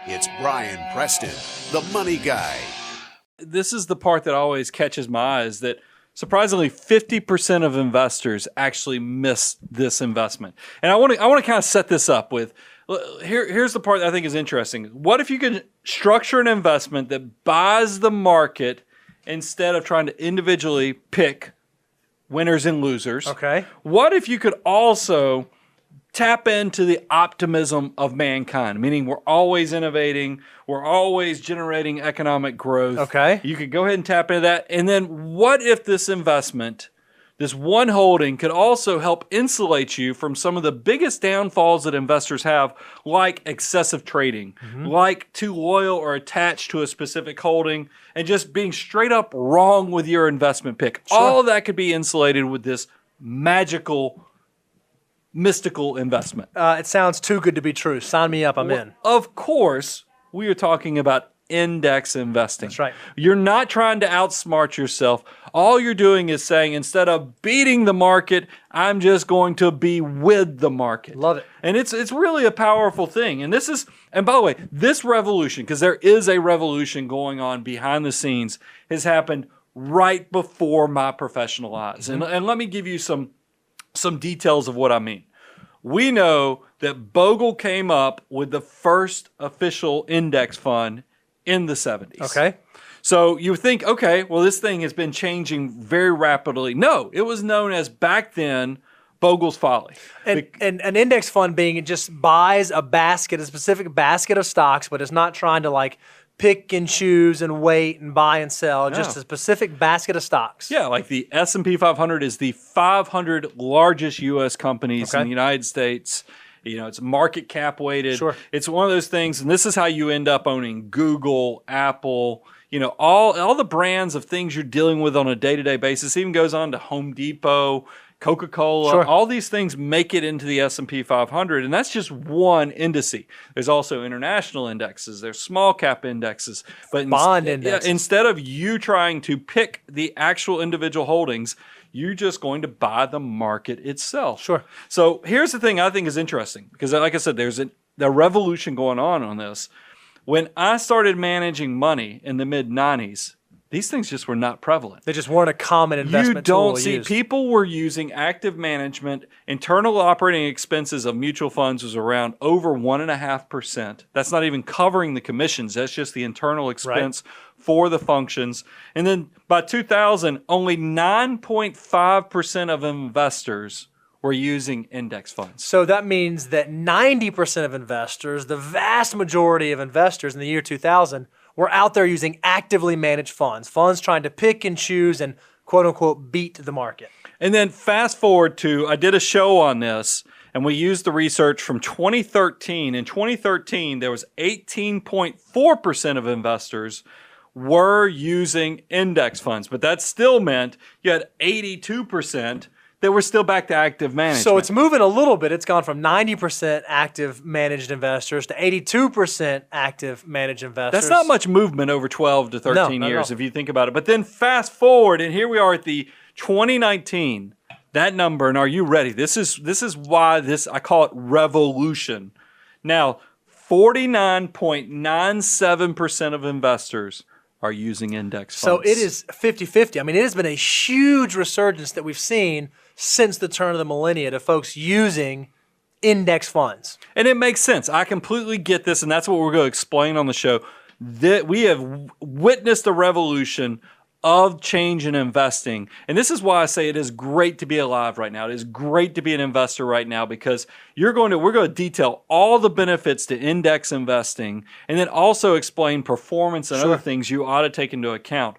It's Brian Preston, the money guy. This is the part that always catches my eye, is that surprisingly 50% of investors actually miss this investment. And I want to kind of set this up with, here's the part that I think is interesting. What if you could structure an investment that buys the market instead of trying to individually pick winners and losers? Okay. What if you could also tap into the optimism of mankind, meaning we're always innovating, we're always generating economic growth. Okay. You could go ahead and tap into that. And then what if this investment, this one holding, could also help insulate you from some of the biggest downfalls that investors have, like excessive trading, like too loyal or attached to a specific holding, and just being straight up wrong with your investment pick. Sure. All of that could be insulated with this mystical investment. It sounds too good to be true. Sign me up. I'm in. Of course, we are talking about index investing. That's right. You're not trying to outsmart yourself. All you're doing is saying, instead of beating the market, I'm just going to be with the market. Love it. And it's really a powerful thing. And by the way, this revolution, because there is a revolution going on behind the scenes, has happened right before my professional eyes. And let me give you some details of what I mean. We know that Bogle came up with the first official index fund in the 70s. Okay. So you think, okay, well, this thing has been changing very rapidly. No, it was known as, back then, Bogle's Folly. And an index fund being, it just buys a specific basket of stocks, but it's not trying to like pick and choose and wait and buy and sell, just a specific basket of stocks. Yeah, like the S&P 500 is the 500 largest U.S. companies in the United States. You know, it's market cap weighted. Sure. It's one of those things, and this is how you end up owning Google, Apple, you know, all the brands of things you're dealing with on a day-to-day basis. It even goes on to Home Depot, Coca-Cola. Sure. All these things make it into the S&P 500, and that's just one indice. There's also international indexes. There's small cap indexes. But Bond indexes. Instead of you trying to pick the actual individual holdings, you're just going to buy the market itself. Sure. So here's the thing I think is interesting, because like I said, there's a revolution going on this. When I started managing money in the mid-90s, these things just were not prevalent. They just weren't a common investment tool. You don't see, people were using active management. Internal operating expenses of mutual funds was around over 1.5%. That's not even covering the commissions. That's just the internal expense for the functions. And then by 2000, only 9.5% of investors were using index funds. So that means that 90% of investors, the vast majority of investors in the year 2000, were out there using actively managed funds trying to pick and choose and quote unquote beat the market. And then fast forward to, I did a show on this, and we used the research from 2013. In 2013, there was 18.4% of investors were using index funds, but that still meant you had 82% that we're still back to active management. So it's moving a little bit. It's gone from 90% active managed investors to 82% active managed investors. That's not much movement over 12 to 13 No, years no. if you think about it. But then fast forward, and here we are at the 2019, that number, and are you ready? This is why I call it revolution. Now, 49.97% of investors are using index funds. So it is 50-50. I mean, it has been a huge resurgence that we've seen since the turn of the millennia to folks using index funds. And it makes sense. I completely get this, and that's what we're going to explain on the show. That we have witnessed a revolution of change in investing. And this is why I say it is great to be alive right now. It is great to be an investor right now, because we're going to detail all the benefits to index investing, and then also explain performance and other things you ought to take into account.